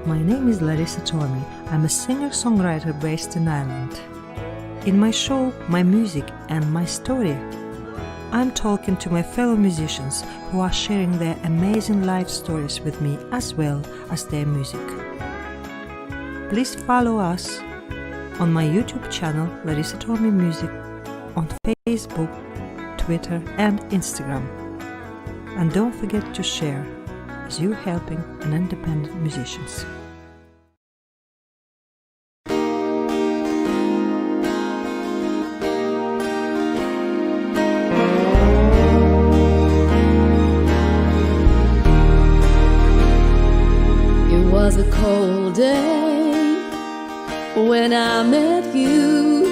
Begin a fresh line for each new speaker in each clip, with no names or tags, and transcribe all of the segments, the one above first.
My name is Larissa Tormey. I'm a singer-songwriter based in Ireland. In my show, My Music and My Story, I'm talking to my fellow musicians who are sharing their amazing life stories with me as well as their music. Please follow us on my YouTube channel, Larissa Tormey Music, on Facebook, Twitter and Instagram. And don't forget to share, as you're helping an independent musicians.
It was a cold day when I met you,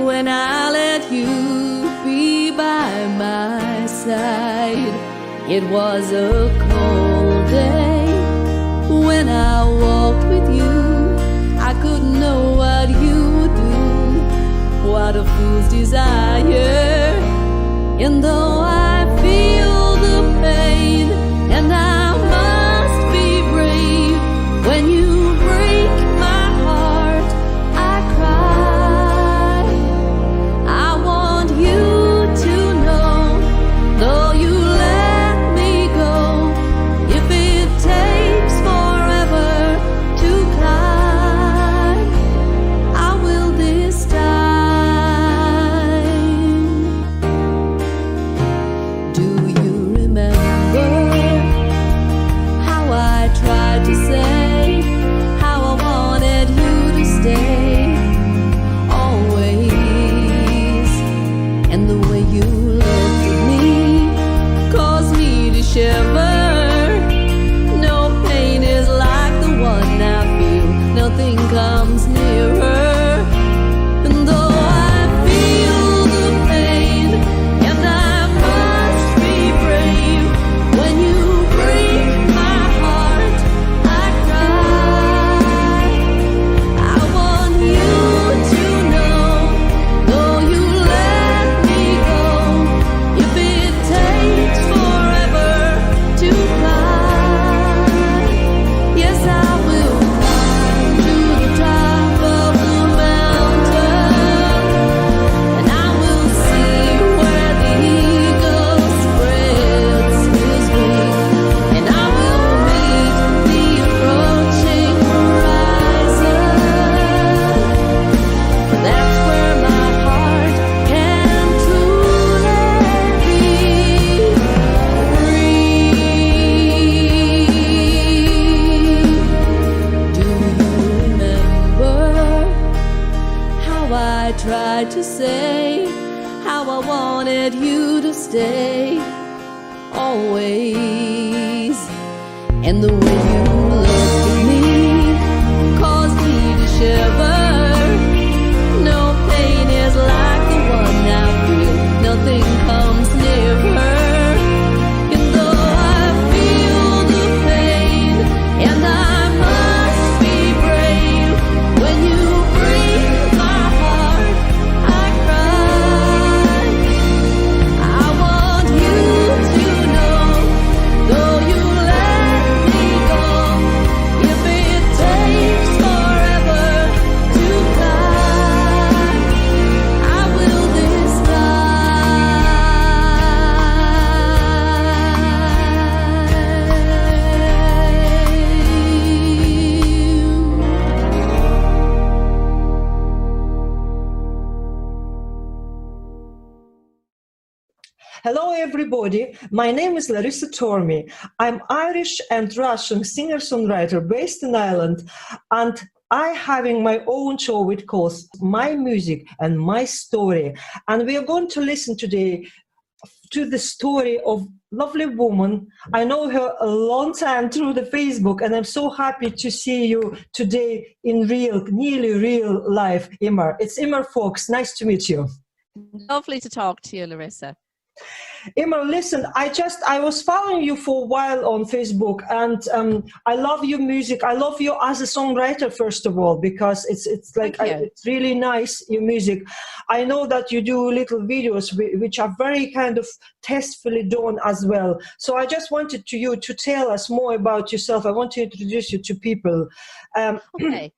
when I let you be by my side. It was a cold day when I walked with you. I couldn't know what you would do, what a fool's desire. And though I feel the pain, and I must be brave, when you break my heart, I cry. I want you to know, though you let me go, if it takes forever to climb, I will this time. Do you remember how I tried to say how I wanted you to stay always? And the way you looked at me caused me to shiver. No pain is like the one I feel, nothing comes nearer. And though I feel the pain, and I must be brave, when you break my heart, I cry. I want you to know, though you let me go, if it takes forever to climb, yes, I will climb to the top of the mountain, and I will see where the eagle spreads his wings, and I will meet the approaching horizon. That's where my heart can truly be free. Do you remember how I tried to say how I wanted you to stay always? And the way you looked at me caused me to shiver. No pain is like the one I feel, nothing comes nearer. And though I feel the pain, and I must be brave, when you break my heart, I cry. I want you to know, though you let me go, if it takes forever to climb, I will this time.
Hello everybody, my name is Larissa Tormey. I'm Irish and Russian singer-songwriter based in Ireland, and I having my own show which calls My Music and My Story. And we are going to listen today to the story of lovely woman. I know her a long time through the Facebook, and I'm so happy to see you today in nearly real life, Immer. It's Immer Fox. Nice to meet you.
Lovely to talk to you, Larissa.
Emma, listen, I was following you for a while on Facebook, and I love your music. I love you as a songwriter, first of all, because it's like,
Thank you.
it's really nice, your music. I know that you do little videos which are very kind of tastefully done as well. So I just wanted you to tell us more about yourself. I want to introduce you to people.
Okay.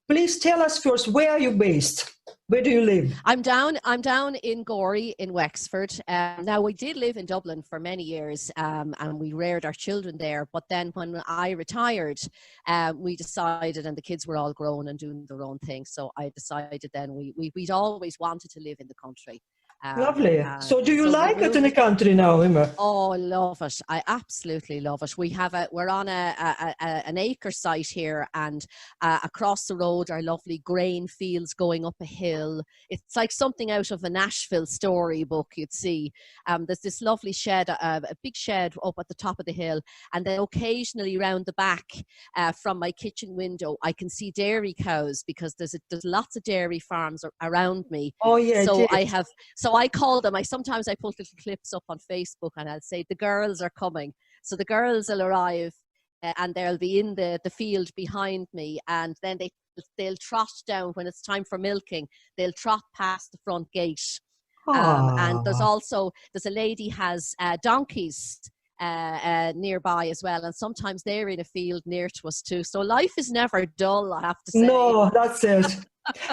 Please tell us first, where are you based? Where do you live?
I'm down in Gorey in Wexford. Now, we did live in Dublin for many years, and we reared our children there. But then when I retired, we decided, and the kids were all grown and doing their own thing. So I decided then we'd always wanted to live in the country.
Lovely. So do you
so
like it in the country now, Emma?
Oh, I love it. I absolutely love it. We're on an acre site here, and across the road are lovely grain fields going up a hill. It's like something out of a Nashville storybook, you'd see. There's this lovely shed, a big shed up at the top of the hill, and then occasionally round the back from my kitchen window, I can see dairy cows, because there's lots of dairy farms around me.
Oh yeah.
So I call them, sometimes I put little clips up on Facebook, and I'll say, the girls are coming. So the girls will arrive, and they'll be in the field behind me, and then they'll trot down when it's time for milking. They'll trot past the front gate. And there's a lady has donkeys nearby as well, and sometimes they're in a field near to us too. So life is never dull, I have to say.
No, that's it.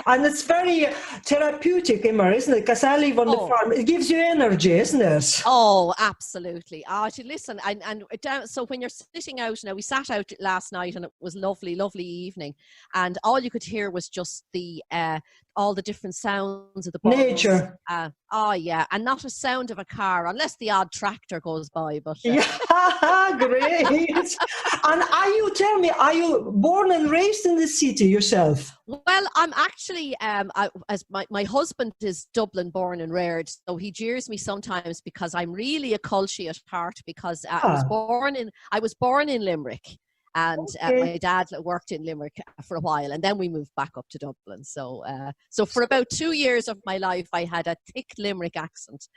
And it's very therapeutic, Emma, isn't it? Because I live on the farm. It gives you energy, isn't it?
Oh, absolutely. Listen, and down, so when you're sitting out, we sat out last night, and it was lovely, lovely evening, and all you could hear was just all the different sounds of the birds.
Nature.
Yeah, and not a sound of a car, unless the odd tractor goes by. But
yeah, great. And tell me, are you born and raised in the city yourself?
Well, I'm actually, as my husband is Dublin born and reared, so he jeers me sometimes because I'm really a culture at heart, because I was born in Limerick, and my dad worked in Limerick for a while, and then we moved back up to Dublin. So, so for about 2 years of my life, I had a thick Limerick accent.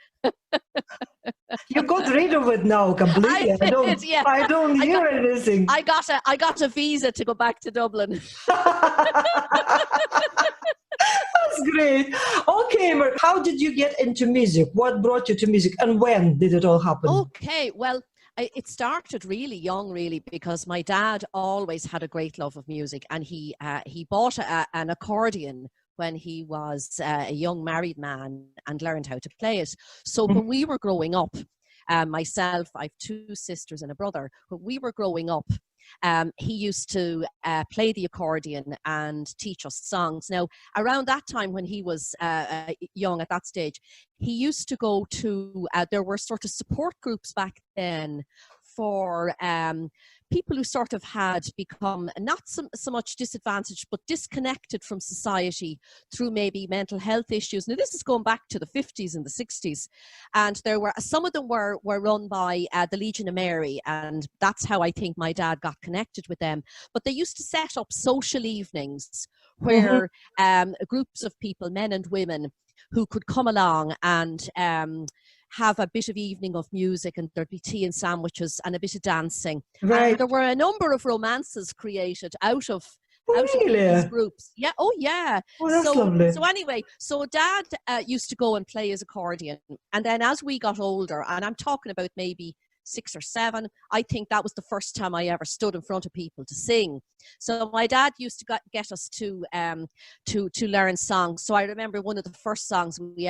You got rid of it now completely. I don't hear anything.
I got a visa to go back to Dublin.
That's great. Okay, Emma, how did you get into music? What brought you to music, and when did it all happen?
Okay, well, it started really young, really, because my dad always had a great love of music, and he bought an accordion when he was a young married man and learned how to play it. So when we were growing up, myself, I have 2 sisters and a brother, when we were growing up, he used to play the accordion and teach us songs. Now, around that time when he was young at that stage, he used to go to, there were sort of support groups back then for people who sort of had become not so much disadvantaged, but disconnected from society through maybe mental health issues. Now, this is going back to the 50s and the 60s. And some of them were run by the Legion of Mary, and that's how I think my dad got connected with them. But they used to set up social evenings where groups of people, men and women, who could come along and have a bit of evening of music, and there'd be tea and sandwiches and a bit of dancing.
Right.
And there were a number of romances created out of these groups. Yeah. Oh, yeah.
Oh, that's lovely.
So anyway, so Dad used to go and play his accordion, and then as we got older, and I'm talking about maybe 6 or 7, I think that was the first time I ever stood in front of people to sing. So my dad used to get us to learn songs. So I remember one of the first songs we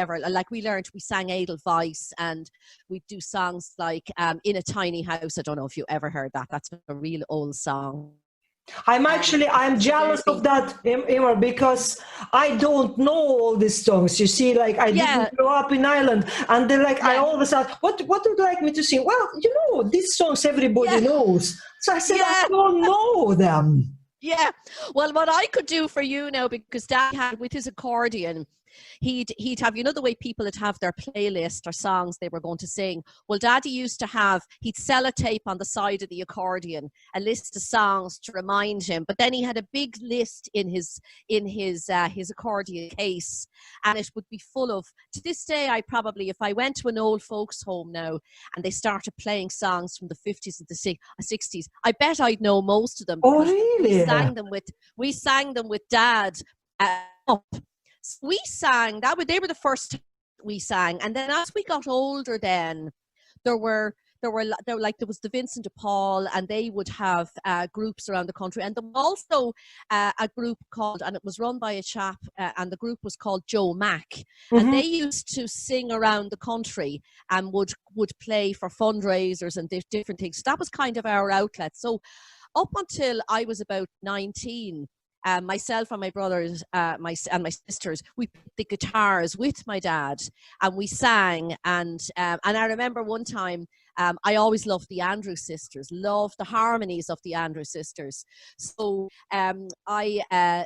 sang Edelweiss, and we'd do songs like In a Tiny House. I don't know if you ever heard that. That's a real old song.
I'm jealous of that, Emma, because I don't know all these songs. You see, like I didn't grow up in Ireland, and they're like, I always ask, what would you like me to sing? Well, these songs everybody knows. So I said, I don't know them.
Yeah. Well, what I could do for you now, because Dad had with his accordion,
he'd have, you know, the way people would have their playlist or songs they were going to sing. Well, Daddy used to have, he'd sellotape on the side of the accordion a list of songs to remind him, but then he had a big list in his accordion case, and it would be full of, to this day, I probably, if I went to an old folks home now and they started playing songs from the 50s and the 60s, I bet I'd know most of them.
Oh, really?
We sang them with Dad up. So we sang they were the first we sang, and then as we got older, then there was the Vincent de Paul, and they would have groups around the country, and there was also a group called, and it was run by a chap, and the group was called Joe Mack, and they used to sing around the country and would play for fundraisers and different things. So that was kind of our outlet. So up until I was about 19, myself and my brothers, my sisters, we picked the guitars with my dad, and we sang. And I remember one time, I always loved the Andrews sisters, loved the harmonies of the Andrews sisters. So I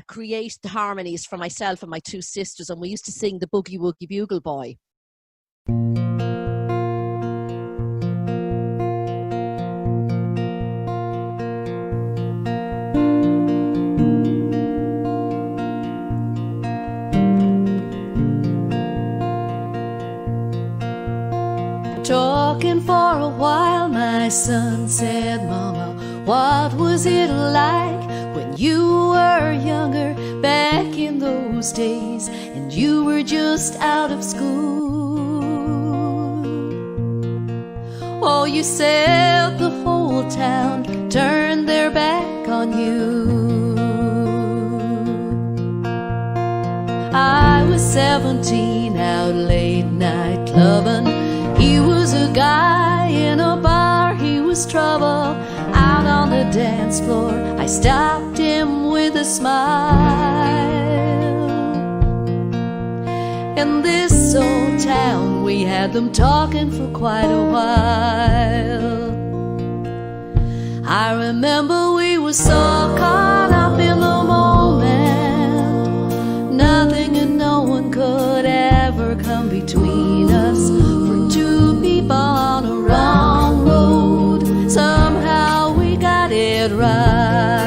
create the harmonies for myself and my two sisters, and we used to sing the Boogie Woogie Bugle Boy.
Talking for a while, my son said, Mama, what was it like when you were younger, back in those days, and you were just out of school? Oh, you said the whole town turned their back on you. I was 17, out late night clubbing. He was a guy in a bar, he was trouble out on the dance floor. I stopped him with a smile. In this old town we had them talking for quite a while. I remember we were so caught up in the moment, nothing and no one could ever come between us. People on a wrong road, somehow we got it right.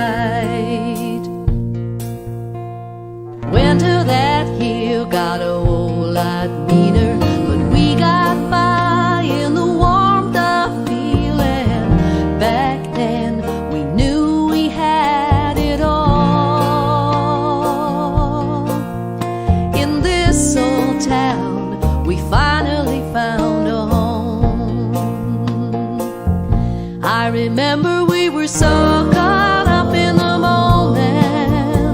Winter that year got a whole lot meaner, but we got by in the warmth of feeling. Back then we knew we had it all. In this old town we finally found a home. I remember we were so caught up in the moment,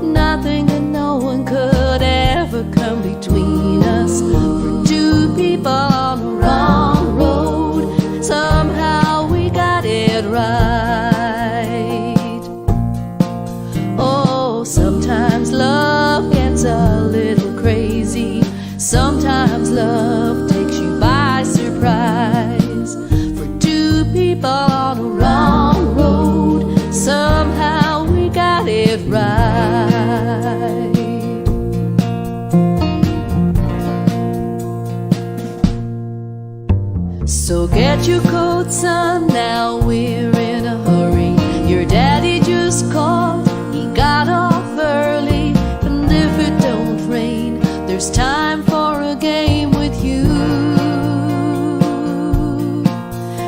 nothing and no one could ever come between us. For two people on the wrong road, somehow we got it right. Oh, sometimes love gets a little crazy, sometimes love takes you by surprise. People on the wrong road, somehow we got it right. So get your coat, son, now we're in a hurry. Your daddy just called, he got off early, and if it don't rain, there's time for a game with you.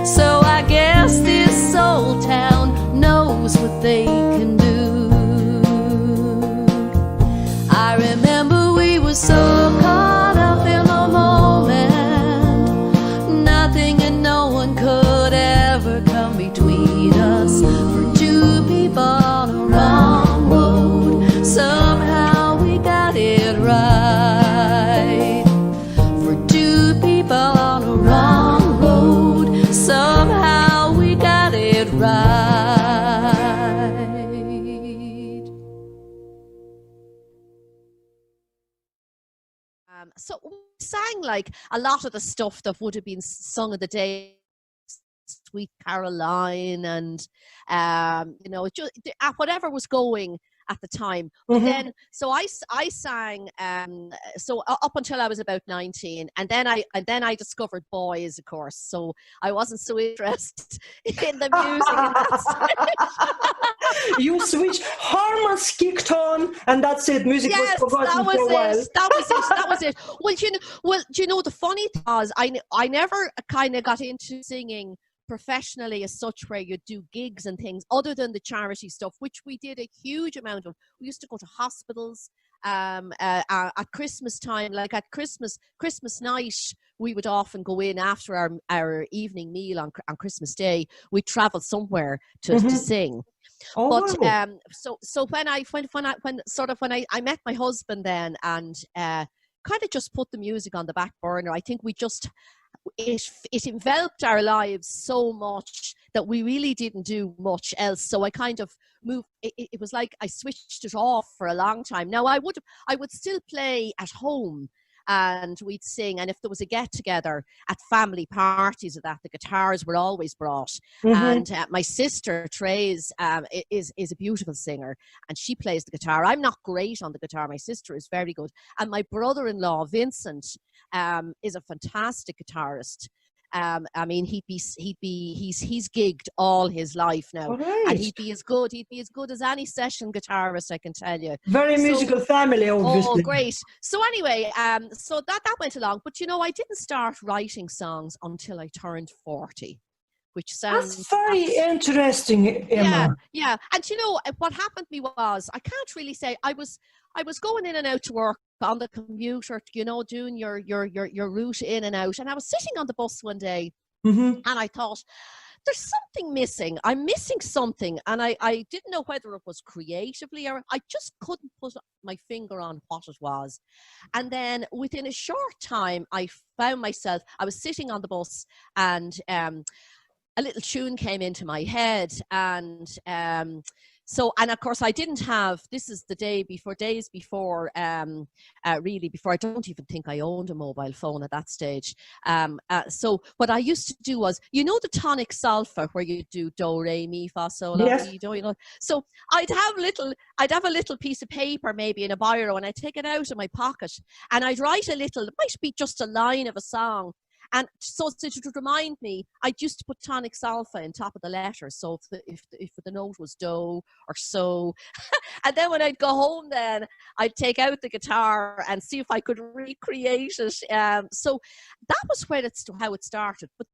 So I guess this old town knows what they can do. I remember we were so caught up in the moment, nothing and no one could ever come between us. For two people on a wrong road, somehow we got it right. For two people on a wrong road, somehow we got it right.
So we sang like a lot of the stuff that would have been sung of the day, Sweet Caroline, and you know, just whatever was going at the time. But then, so I sang, up until I was about 19, and then I discovered boys, of course. So I wasn't so interested in the music in that stage.
You switched, hormones kicked on, and that's it. Music was forgotten for a while.
That was it. Well, do you know, the funny thing was, I never kind of got into singing professionally as such, where you do gigs and things other than the charity stuff, which we did a huge amount of. We used to go to hospitals at Christmas time, like at Christmas night. We would often go in after our evening meal on Christmas Day. We'd travel somewhere to sing.
Oh,
But
wow.
so when I met my husband then, and kind of just put the music on the back burner, I think it enveloped our lives so much that we really didn't do much else. So I kind of moved. It was like I switched it off for a long time. Now I would still play at home, and we'd sing. And if there was a get together at family parties, the guitars were always brought. And my sister Trace is a beautiful singer, and she plays the guitar. I'm not great on the guitar. My sister is very good, and my brother-in-law Vincent is a fantastic guitarist. I mean, he's gigged all his life now, and he'd be as good as any session guitarist, I can tell you.
Very musical family, obviously.
Oh, great. So anyway, so that went along. But you know, I didn't start writing songs until I turned 40, which sounds...
That's very interesting, Emma.
Yeah. And you know, what happened to me was, I can't really say, I was going in and out to work on the commuter, you know, doing your route in and out. And I was sitting on the bus one day, and I thought, there's something missing. I'm missing something. And I didn't know whether it was creatively, or I just couldn't put my finger on what it was. And then within a short time, I found myself, I was sitting on the bus, and a little tune came into my head. And and of course I didn't have, this is the days before, really before, I don't even think I owned a mobile phone at that stage. So what I used to do was, you know, the tonic solfa where you do do, re, mi, fa, sol, la,
Yes.
si, do, you know. So I'd have a little piece of paper, maybe in a biro, and I'd take it out of my pocket, and I'd write a little, it might be just a line of a song. And so to remind me, I used to put tonic solfa on top of the letter. So if the note was do or so, and then when I'd go home, then I'd take out the guitar and see if I could recreate it. So that was how it started. But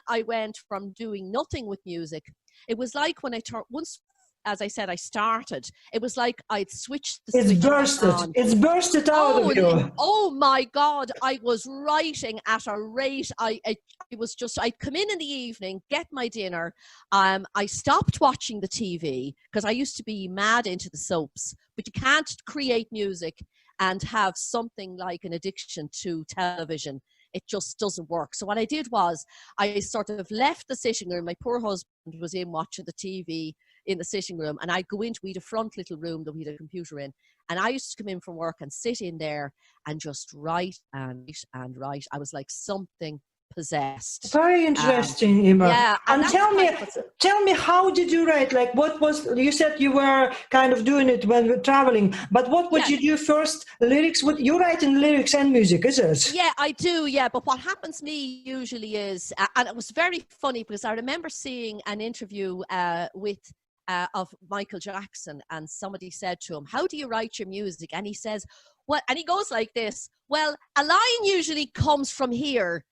I went from doing nothing with music. It was like when once, as I said, I started, it was like I'd switched the switch on.
It's bursted out of you.
Oh my God, I was writing at a rate. It was just, I'd come in the evening, get my dinner. I stopped watching the TV because I used to be mad into the soaps, but you can't create music and have something like an addiction to television. It just doesn't work. So what I did was, I sort of left the sitting room. My poor husband was in watching the TV in the sitting room, and I'd go into, we had a front little room that we had a computer in, and I used to come in from work and sit in there and just write and write. I was like something possessed.
Very interesting, Emma.
Yeah,
and tell me, how did you write? Like, what was, you said you were kind of doing it when we're traveling, but what would you do first? Lyrics? You write in lyrics and music, is it?
Yeah, I do. Yeah, but what happens to me usually is, and it was very funny because I remember seeing an interview of Michael Jackson, and somebody said to him, how do you write your music? And he says, well, and he goes like this, well, a line usually comes from here,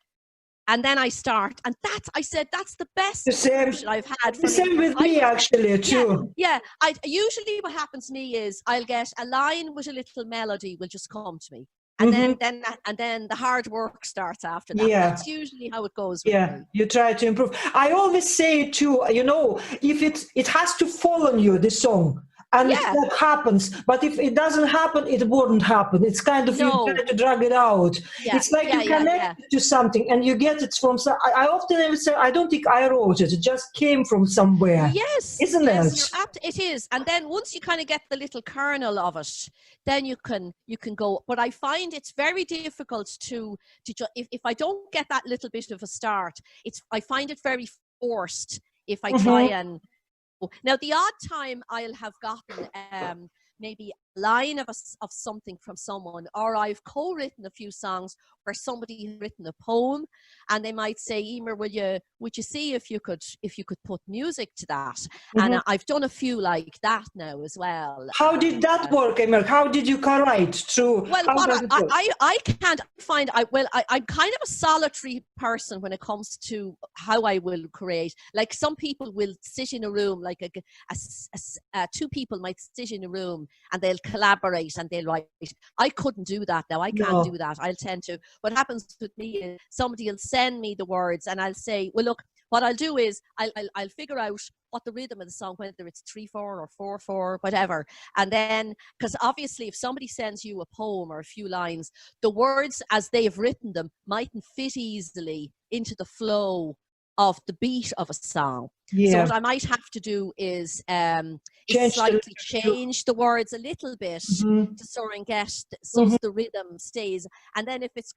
and then I start, and that's the best version I've had.
The same with me, actually, too.
Yeah. I usually, what happens to me is, I'll get a line with a little melody will just come to me. And then the hard work starts after that.
Yeah.
That's usually how it goes with me.
You try to improve. I always say too, you know, if it has to fall on you, this song, and that happens. But if it doesn't happen, it wouldn't happen. It's kind of, you try to drag it out.
Yeah.
It's like you connect to something, and you get it from. I often say, I don't think I wrote it. It just came from somewhere.
Yes,
isn't it?
It is. And then once you kind of get the little kernel of it, then you can go. But I find it's very difficult to if I don't get that little bit of a start, I find it very forced if I try and. Now, the odd time I'll have gotten maybe a line of something from someone, or I've co-written a few songs where somebody has written a poem, and they might say, Emer, would you see if you could put music to that? And I've done a few like that now as well.
How did that work, Emer? How did you co-write through?
Well, I can't find. I'm kind of a solitary person when it comes to how I will create. Like some people will sit in a room, like two people might sit in a room and they'll collaborate and they'll write. I couldn't do that now. I can't do that. I'll tend to. What happens with me is somebody will send me the words and I'll say, well, look, what I'll do is I'll figure out what the rhythm of the song, whether it's 3/4 or 4/4, whatever. And then, because obviously if somebody sends you a poem or a few lines, the words as they've written them mightn't fit easily into the flow of the beat of a song. So what I might have to do is slightly change the words a little bit to sort of get so the rhythm stays. And then if it's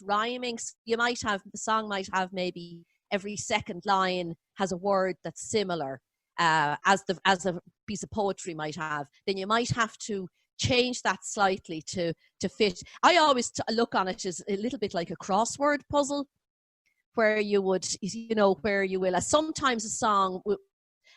rhyming, the song might have maybe every second line has a word that's similar as a piece of poetry might have. Then you might have to change that slightly to fit. I always look on it as a little bit like a crossword puzzle, where you will, sometimes a song will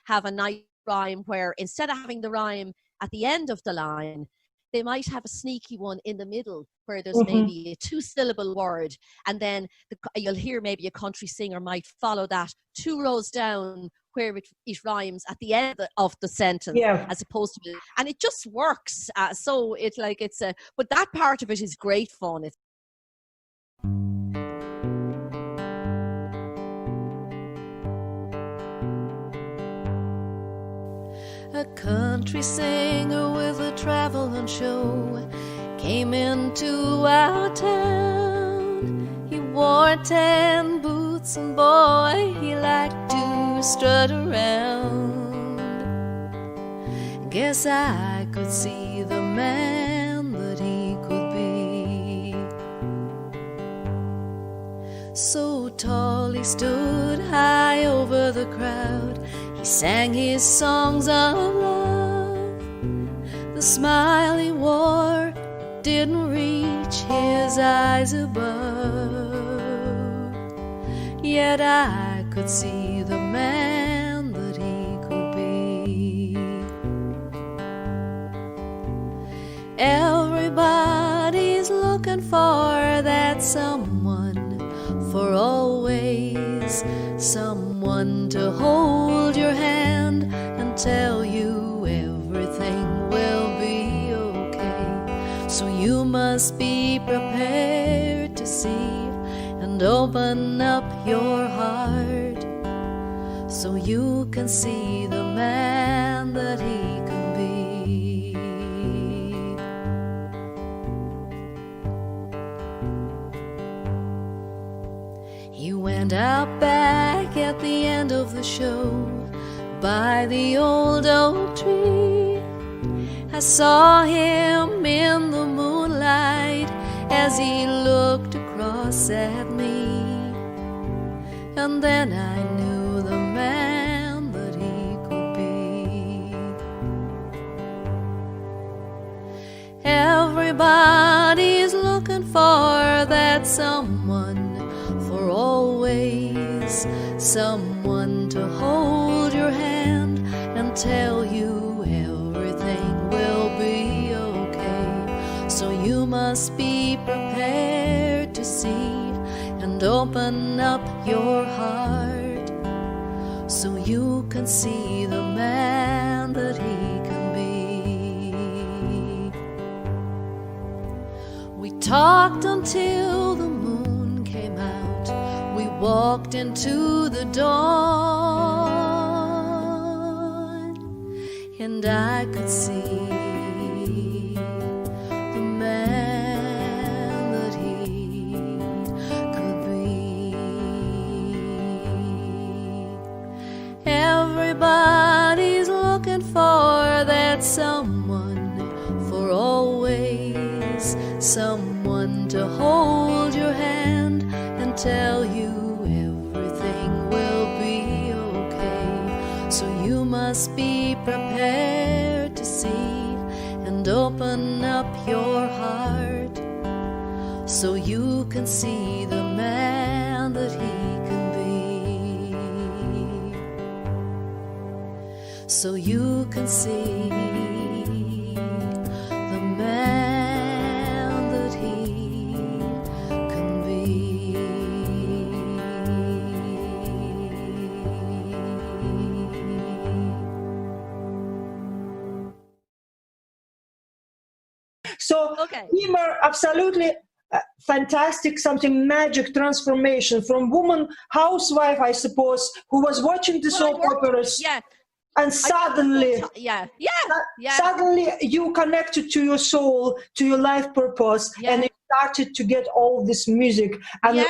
have a nice rhyme where instead of having the rhyme at the end of the line, they might have a sneaky one in the middle where there's maybe a 2-syllable word, and then you'll hear maybe a country singer might follow that 2 rows down where it rhymes at the end of the sentence, as opposed to, and it just works. So it's like but that part of it is great fun.
A country singer with a traveling show came into our town. He wore 10 boots and boy, he liked to strut around. Guess I could see the man that he could be. So tall he stood high over the crowd. He sang his songs of love. The smile he wore didn't reach his eyes above. Yet I could see the man that he could be. Everybody's looking for that someone, for always someone to hold your hand and tell you everything will be okay. So you must be prepared to see and open up your heart, so you can see the man that he can be. He went out back at the end of the show by the old oak tree. I saw him in the moonlight as he looked across at me, and then I knew the man that he could be. Everybody's looking for that someone, for always someone to hold your hand and tell you everything will be okay. So you must be prepared to see and open up your heart, so you can see the man that he can be. We talked until the moon came out. We walked into the dawn, and I could see the man that he could be. Everybody's looking for that someone, for always someone to hold your hand and tell you everything will be okay. So you must be prepared to see open up your heart so you can see the man that he can be. So you can see the man that he can be.
So,
Okay.
Emer, absolutely fantastic, something magic transformation from woman, housewife, I suppose, who was watching the soap operas.
Yeah.
And suddenly, suddenly you connected to your soul, to your life purpose, and you started to get all this music. And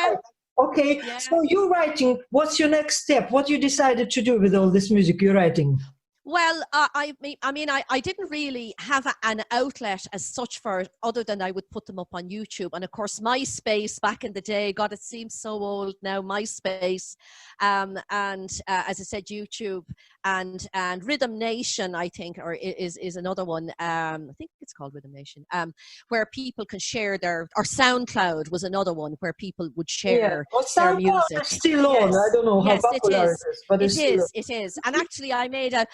okay, so you're writing. What's your next step? What you decided to do with all this music you're writing?
Well, I didn't really have an outlet as such for it, other than I would put them up on YouTube. And of course, MySpace back in the day, God, it seems so old now, MySpace. And as I said, YouTube and Rhythm Nation, I think, or is another one. I think it's called Rhythm Nation, where people can share or SoundCloud was another one where people would share their music.
Is still on. I don't know how popular it is, but it
is. And actually, I made a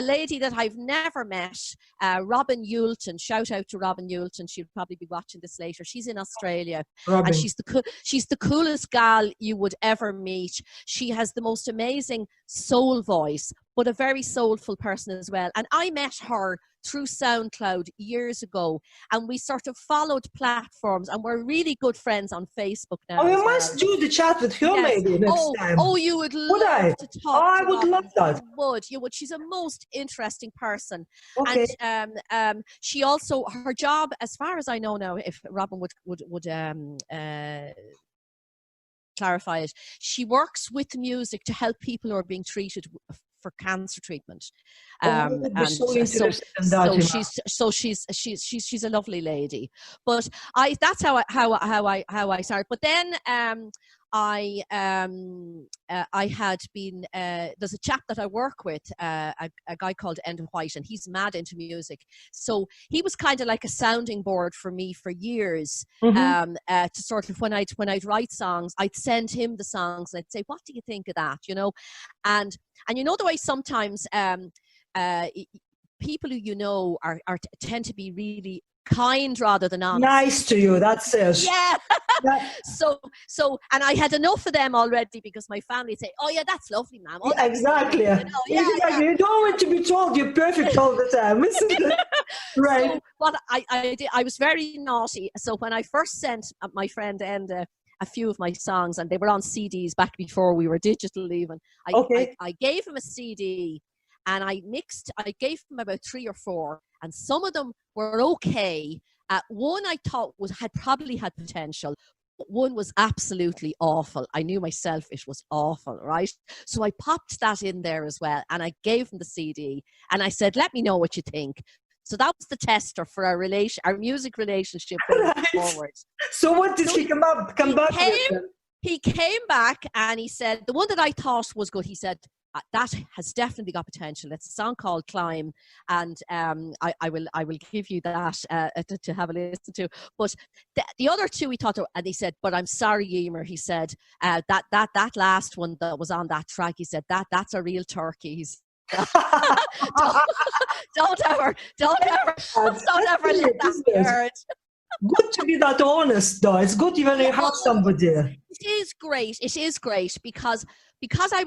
lady that I've never met, Robin Yulton. Shout out to Robin Yulton. She'll probably be watching this later. She's in Australia, and she's the coolest gal you would ever meet. She has the most amazing soul voice, but a very soulful person as well. And I met her through SoundCloud years ago, and we sort of followed platforms, and we're really good friends on Facebook now.
Oh, you must do the chat with her maybe next time.
Oh, you would love to talk.
I would love that.
You would. She's a most interesting person.
Okay.
And she also, her job, as far as I know now, if Robin would clarify it, she works with music to help people who are being treated for cancer treatment. She's a lovely lady. But that's how I started. But then I had been there's a chap that I work with, a guy called Enda White, and he's mad into music. So he was kind of like a sounding board for me for years. To sort of when I'd write songs, I'd send him the songs and I'd say, "What do you think of that?" You know, and you know the way sometimes people who you know are tend to be really kind rather than honest.
Nice to you, that's it.
Yeah. So and I had enough of them already, because my family say, "Oh yeah, that's lovely, ma'am." Oh,
yeah, exactly. Exactly. You don't want to be told you're perfect all the time, isn't it? Right.
So what I did, I was very naughty. So when I first sent my friend Enda a few of my songs, and they were on CDs back before we were digital even, I gave him a CD, and I gave him about 3 or 4, and some of them were okay. One I thought had probably had potential, but one was absolutely awful. I knew myself it was awful, right? So I popped that in there as well, and I gave him the CD, and I said, "Let me know what you think." So that was the tester for our music relationship going forward.
So what did he come back with?
He came back and he said, the one that I thought was good, he said, "That has definitely got potential. It's a song called Climb, and I will give you that to have a listen to." But the other two he thought, and he said, "But I'm sorry, Emer," he said, that last one that was on that track, he said, that's a real turkey. Don't ever let that be heard.
Good to be that honest, though. It's good even you have somebody.
It is great because I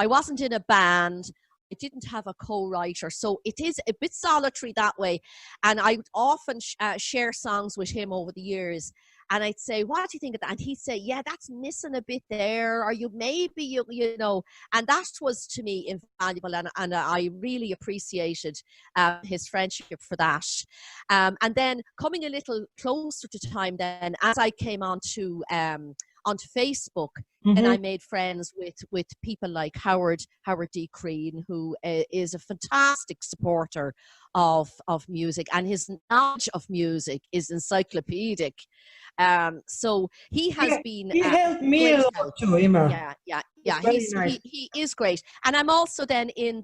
wasn't in a band. I didn't have a co-writer, so it is a bit solitary that way. And I would often share songs with him over the years, and I'd say, "What do you think of that?" And he'd say, "Yeah, that's missing a bit there, or you know." And that was to me invaluable, and I really appreciated his friendship for that. And then coming a little closer to time, then as I came onto Facebook, and I made friends with people like Howard D. Crean, who is a fantastic supporter of music, and his knowledge of music is encyclopedic. So he has been.
He helped me a lot too, Emer.
Yeah.
Nice.
He is great, and I'm also then in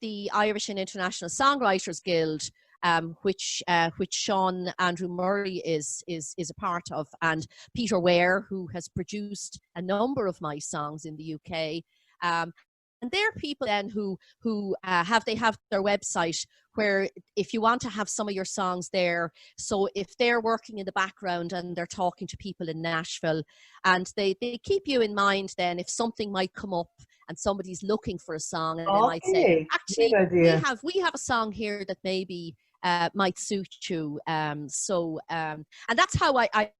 the Irish and International Songwriters Guild. which Sean Andrew Murray is a part of, and Peter Ware, who has produced a number of my songs in the UK. And they're people then who have their website where if you want to have some of your songs there, so if they're working in the background and they're talking to people in Nashville, and they keep you in mind then if something might come up and somebody's looking for a song, and they might say, actually, we have a song here that maybe might suit you. And that's how I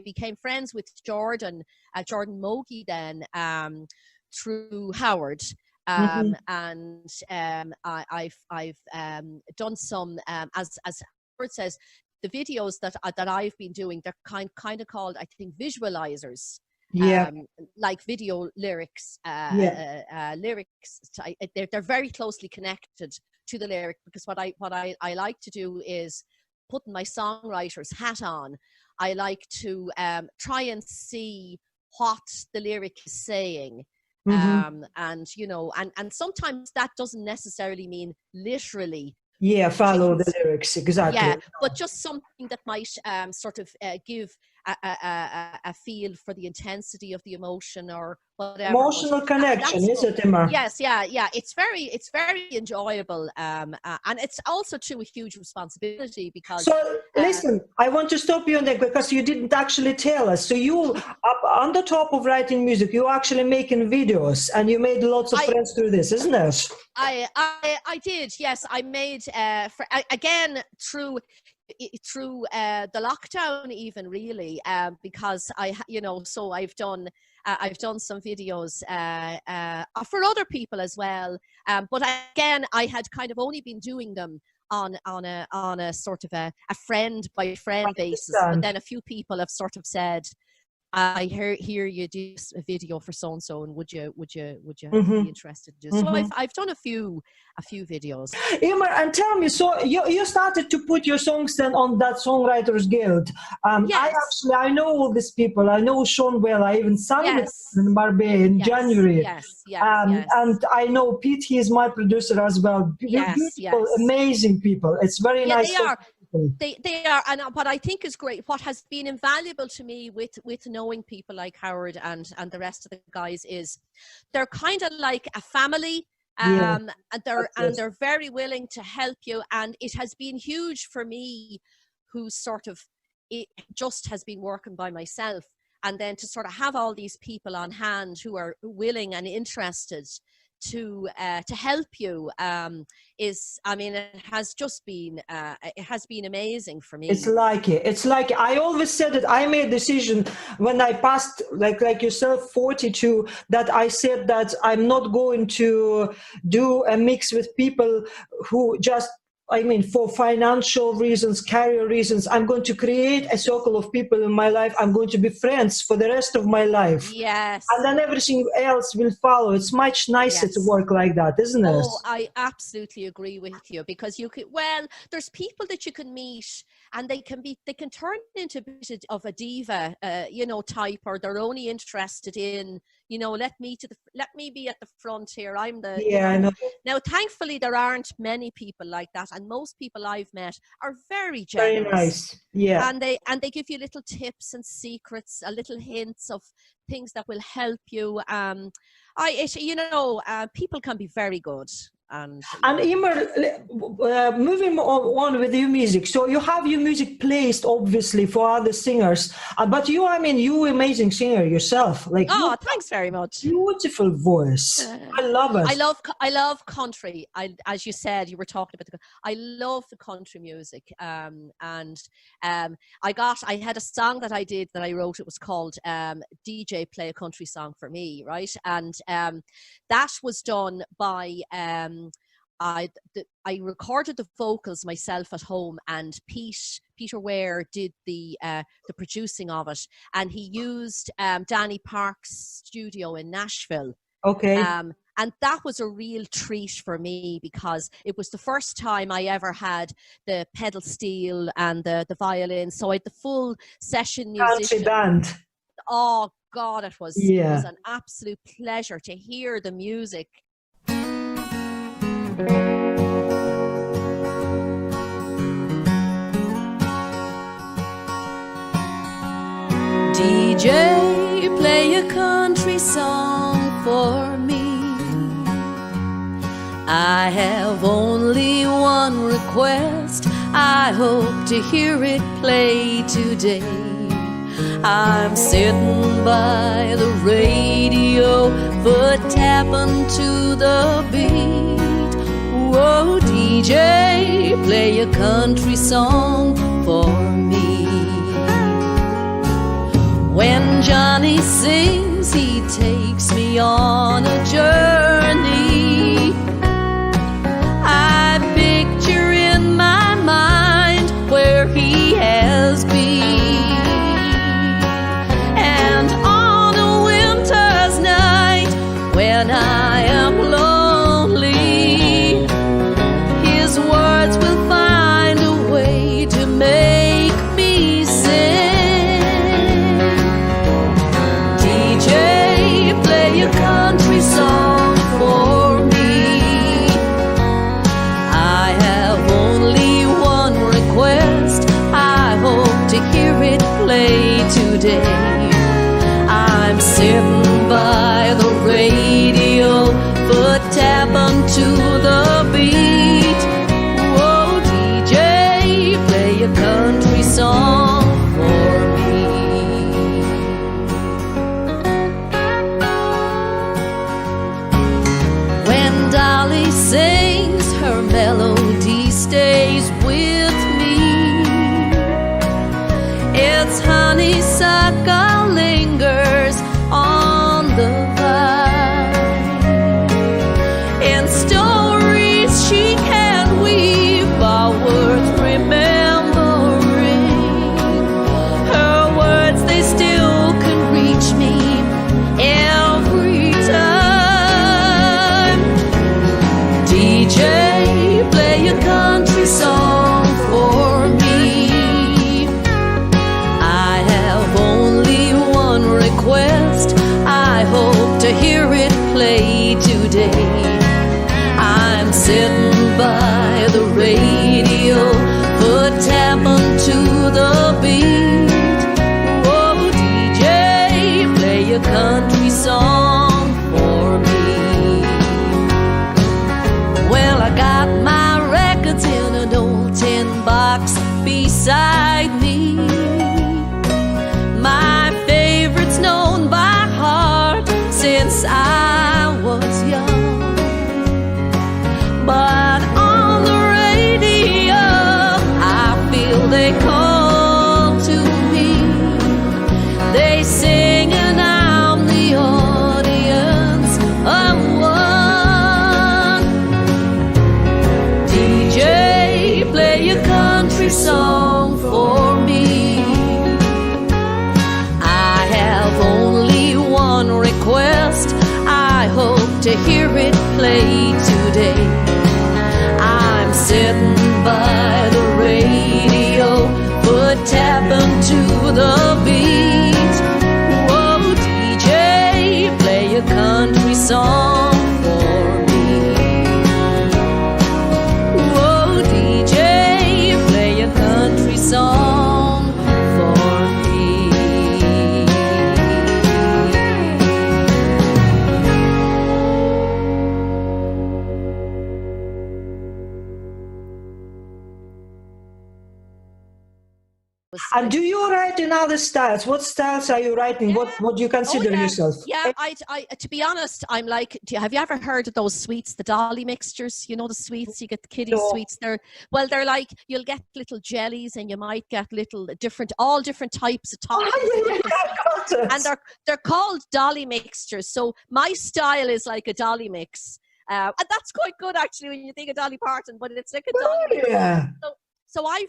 became friends with Jordan Mogi then, through Howard. And I've done some, as Howard says, the videos that I've been doing, they're kind of called, I think, visualizers. Like video lyrics. Lyrics. They're very closely connected to the lyric, because what I like to do is, putting my songwriter's hat on, I like to try and see what the lyric is saying. And you know, and sometimes that doesn't necessarily mean literally
follow the lyrics, exactly,
but just something that might sort of give a feel for the intensity of the emotion or whatever.
Emotional connection, is it, Emma?
Yes, it's very enjoyable, and it's also too a huge responsibility, because
listen, I want to stop you on that, because you didn't actually tell us. So you, on the top of writing music, you're actually making videos, and you made lots of friends through this, isn't it?
I did, yes. I made again through the lockdown, even, really, because so I've done some videos for other people as well, but again, I had kind of only been doing them on a sort of a friend by friend basis, but then a few people have sort of said, I hear you do a video for so and so, and would you be interested to do? So I've done a few videos.
Emer, and tell me, so you started to put your songs then on that Songwriters Guild.
Yes.
I know all these people. I know Sean well. I even sang with him in Marbella in January.
Yes.
And I know Pete. He is my producer as well. Beautiful, amazing people. It's very nice.
They are. They are, and what I think is great, what has been invaluable to me with knowing people like Howard and the rest of the guys, is they're kind of like a family, and they're very willing to help you, and it has been huge for me, who sort of it just has been working by myself, and then to sort of have all these people on hand who are willing and interested to help you, it has just been it has been amazing for me.
It's like I always said that I made a decision when I passed, like yourself, 42, that I said that I'm not going to do a mix with people who just, for financial reasons, career reasons. I'm going to create a circle of people in my life. I'm going to be friends for the rest of my life.
Yes.
And then everything else will follow. It's much nicer to work like that, isn't it?
Oh, I absolutely agree with you, because there's people that you can meet, and they can turn into a bit of a diva, type, or they're only interested in, let me be at the front here. I'm the. Yeah, I know. Now, thankfully, there aren't many people like that, and most people I've met are very generous.
Very nice. Yeah.
And they give you little tips and secrets, little hints of things that will help you. People can be very good. And
Emer, moving on with your music. So you have your music placed, obviously, for other singers. But you amazing singer yourself.
Thanks very much.
Beautiful voice. I love it.
I love country. As you said, you were talking about I love the country music. I had a song that I wrote. It was called DJ Play a Country Song for Me, right? And that was done by I recorded the vocals myself at home, and Peter Ware did the producing of it, and he used Danny Park's studio in Nashville.
Okay.
And that was a real treat for me, because it was the first time I ever had the pedal steel and the violin, so I had the full session musician.
Country band.
Oh God, it was an absolute pleasure to hear the music.
play a country song for me. I have only one request. I hope to hear it play today. I'm sitting by the radio, foot tapping to the beat. Whoa, DJ, play a country song for me. When Johnny sings, he takes me on a journey. I picture in my mind where he has been. And on a winter's night, when I am lonely, his words will find a way to make me sing. DJ, play a country song for me. I have only one request. I hope to hear it play today. I'm sitting by the radio, foot tapping to the beat. Whoa, DJ, play a country song for me. When Dolly sings, her melody stays with me. It's honeysuckle lingers on the vine. In stories she can weave are worth remembering. Her words, they still can reach me every time. DJ, play a country song for me. I have only one request. I hope to hear it play today. I'm sitting by the radio, foot tapping to the beat. Whoa, DJ, play a country song for me. Well, I got my records in an old tin box beside me. My favorites known by heart since I was young. But on the radio, I feel they call to me. They sing and I'm the audience of one. DJ, play a country song for me. I have only one request. I hope to hear it play today. I'm sitting by the radio, foot tapping to the beat. Whoa, DJ, play a country song for me. Whoa, DJ, play a country song for me.
And do you write in other styles? What styles are you writing? What do you consider yourself?
Yeah, I to be honest, I'm like, have you ever heard of those sweets, the dolly mixtures? You know the sweets, you get the kiddie sweets. They're like, you'll get little jellies and you might get little all different types of toppings. And they're called dolly mixtures. So my style is like a dolly mix. And that's quite good actually when you think of Dolly Parton, but it's like a dolly mix.
Yeah.
So I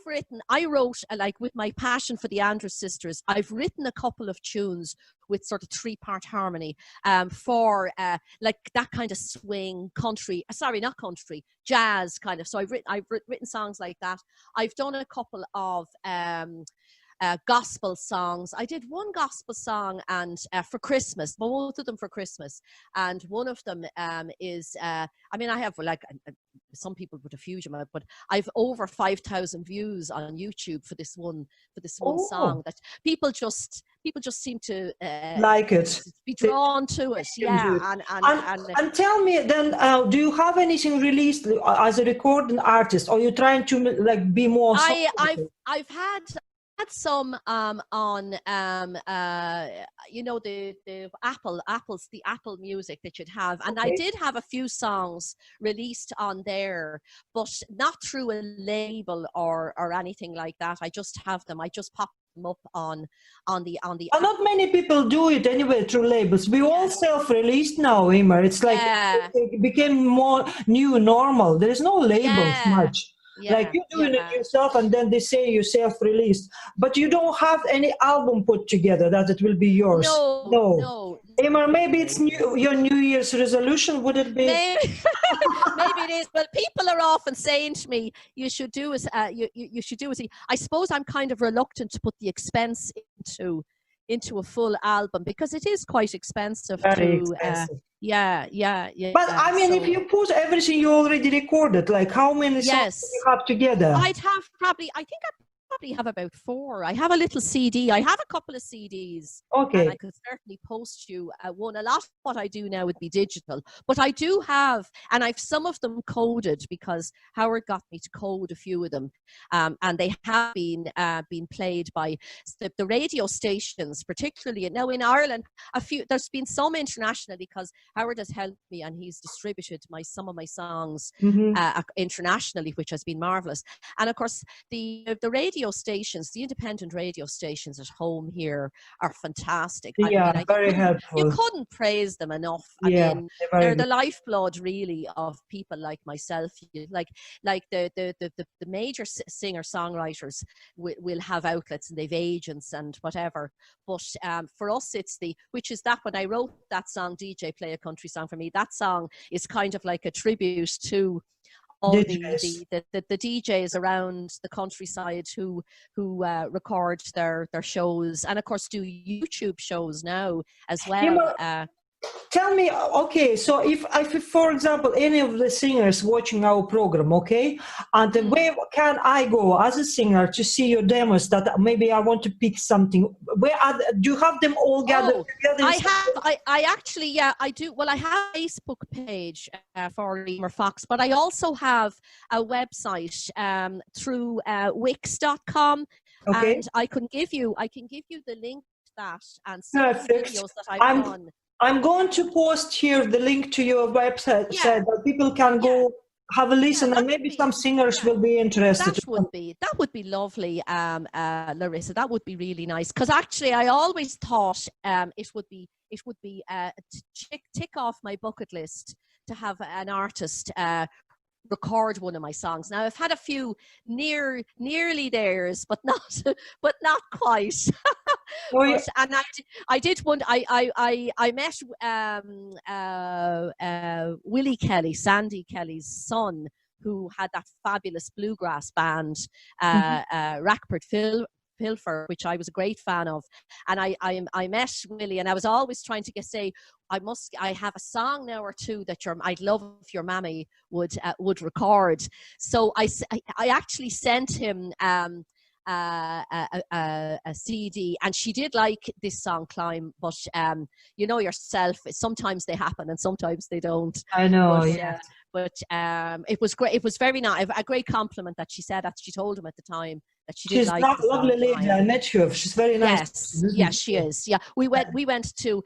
wrote, like with my passion for the Andrews Sisters, I've written a couple of tunes with sort of 3-part harmony for like that kind of swing country, not country, jazz kind of. So I've written songs like that. I've done a couple of gospel songs. I did one gospel song and for Christmas, both of them for Christmas, and one of them is I have like some people put a huge amount, but I've over 5,000 views on YouTube for this one song that people just people just seem to
like it,
be drawn to it. Yeah,
and tell me then, do you have anything released as a recording artist, or are you trying to like be more?
I've had some on you know, the Apple Music that you'd have, and I did have a few songs released on there, but not through a label or anything like that. I just have them. I just pop them up on the.
Not many people do it anyway through labels. We all self-released now, Emer. It's like it became more new normal. There is no labels much. Like you're doing it yourself, and then they say you self-released, but you don't have any album put together that it will be yours. No. Emer, maybe it's your New Year's resolution. Would it be?
Maybe it is. Well, people are often saying to me, "You should do it. You should do it." I suppose I'm kind of reluctant to put the expense into a full album because it is quite expensive.
Very expensive.
Yeah.
But I mean, if you put everything you already recorded, like how many songs do you have together?
I probably have about 4. I have a little CD. I have a couple of CDs.
Okay.
And I could certainly post you one. A lot of what I do now would be digital, but I do have, and I've some of them coded because Howard got me to code a few of them, and they have been played by the radio stations, particularly now in Ireland. There's been some internationally because Howard has helped me and he's distributed some of my songs internationally, which has been marvelous. And of course, the radio stations, the independent radio stations at home here are fantastic.
Very helpful.
You couldn't praise them enough. I mean, they're the lifeblood, really, of people like myself. Like the major singer-songwriters will have outlets and they've agents and whatever. But for us, which is that when I wrote that song, DJ Play a Country Song for Me, that song is kind of like a tribute to all the DJs around the countryside who record their shows, and of course do YouTube shows now as well.
Tell me, okay, so if for example, any of the singers watching our program, okay, and where can I go as a singer to see your demos that maybe I want to pick something? Do you have them all gathered together?
I do. Well, I have a Facebook page for Emer Fox, but I also have a website through Wix.com, and I can give you the link to that and see the videos that I've done.
I'm going to post here the link to your website so that people can go have a listen, and maybe some singers will be interested.
That would be lovely, Larissa. That would be really nice, because actually I always thought it would be tick off my bucket list to have an artist record one of my songs. Now I've had a few nearly theirs, but not quite. And I did one. I met Willie Kelly, Sandy Kelly's son, who had that fabulous bluegrass band, Rackford Pilfer, which I was a great fan of. And I met Willie, and I was always trying to say, I have a song now or two that I'd love if your mammy would record. So I actually sent him a CD, and she did like this song Climb, but you know yourself, sometimes they happen and sometimes they don't.
I know.
But it was great. It was very nice. A great compliment that she said, that she told him at the time that she did like. She's a lovely lady.
I met her. She's very nice.
Yes, she is. Yeah, we went to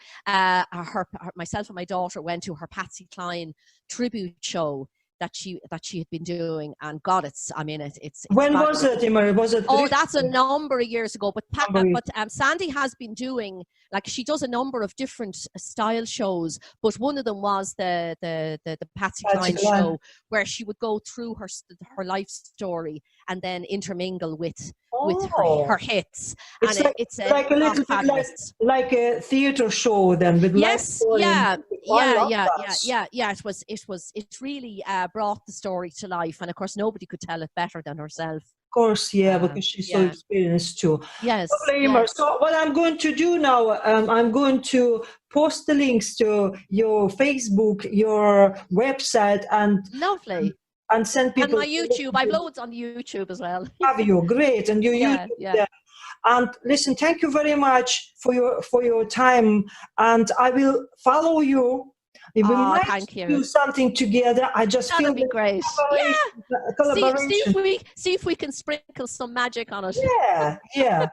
myself and my daughter went to her Patsy Cline tribute show that she had been doing, and God, it's
when was it, Emer? Was it?
Oh, that's a number of years ago. But Sandy has been doing, like, she does a number of different style shows, but one of them was the Patsy Cline show, where she would go through her life story and then intermingle with her hits.
It's
and
like,
it's
like a little bit like a theater show then, with
It really brought the story to life, and of course nobody could tell it better than herself.
Of course, because she's so experienced too.
Yes.
So what I'm going to do now, I'm going to post the links to your Facebook, your website, and
lovely.
And send people.
And my YouTube, I've loads on YouTube as well.
Have you? Great. And your YouTube. And listen, thank you very much for your time. And I will follow you. We might
thank you.
do something together. I just feel
That'd be great.
Collaboration.
See if we can sprinkle some magic on it.
Yeah.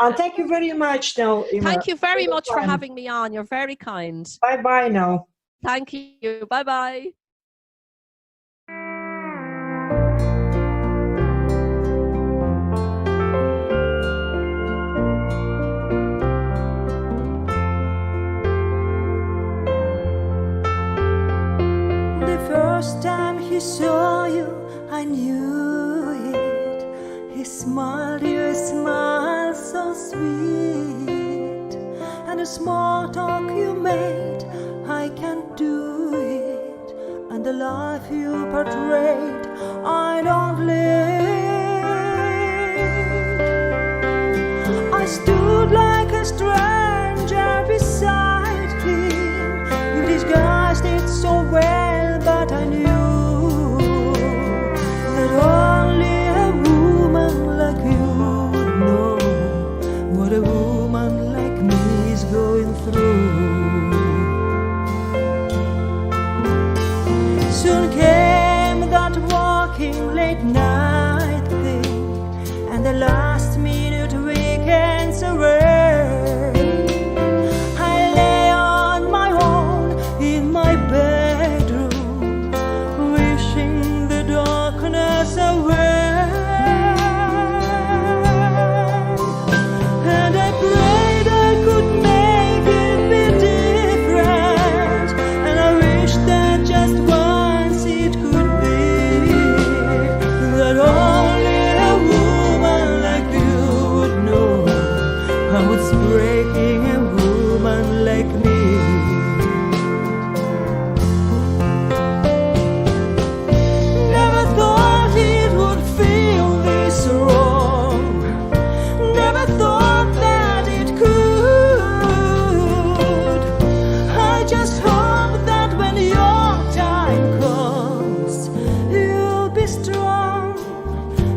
And thank you very much now, Ima.
Thank you very much for having me on. You're very kind.
Bye now.
Thank you. Bye.
The first time he saw you, I knew it. He smiled, your smile so sweet, and the small talk you made, I can't do it. And the life you portrayed, I don't live. I stood like a stranger beside him. You disguised it so well, but I knew that only a woman like you would know what a woman like me is going through. Soon came that walking late night thing, and the last minute weekends away. I lay on my own in my bedroom, wishing the darkness away. And I prayed I could make it be different, and I wished that just once it could be, that only a woman like you would know how it's breaking a woman like me. Never thought it would feel this wrong. Never thought that it could. I just hope that when your time comes, you'll be strong,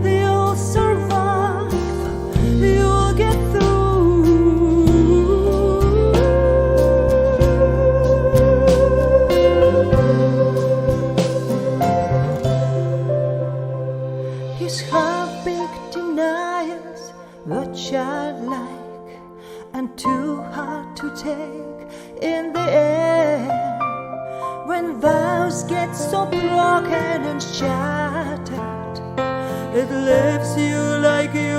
you'll survive, you'll get through. His half-baked denials were childlike and too hard to take in the air. When vows get so broken and shattered, it leaves you like you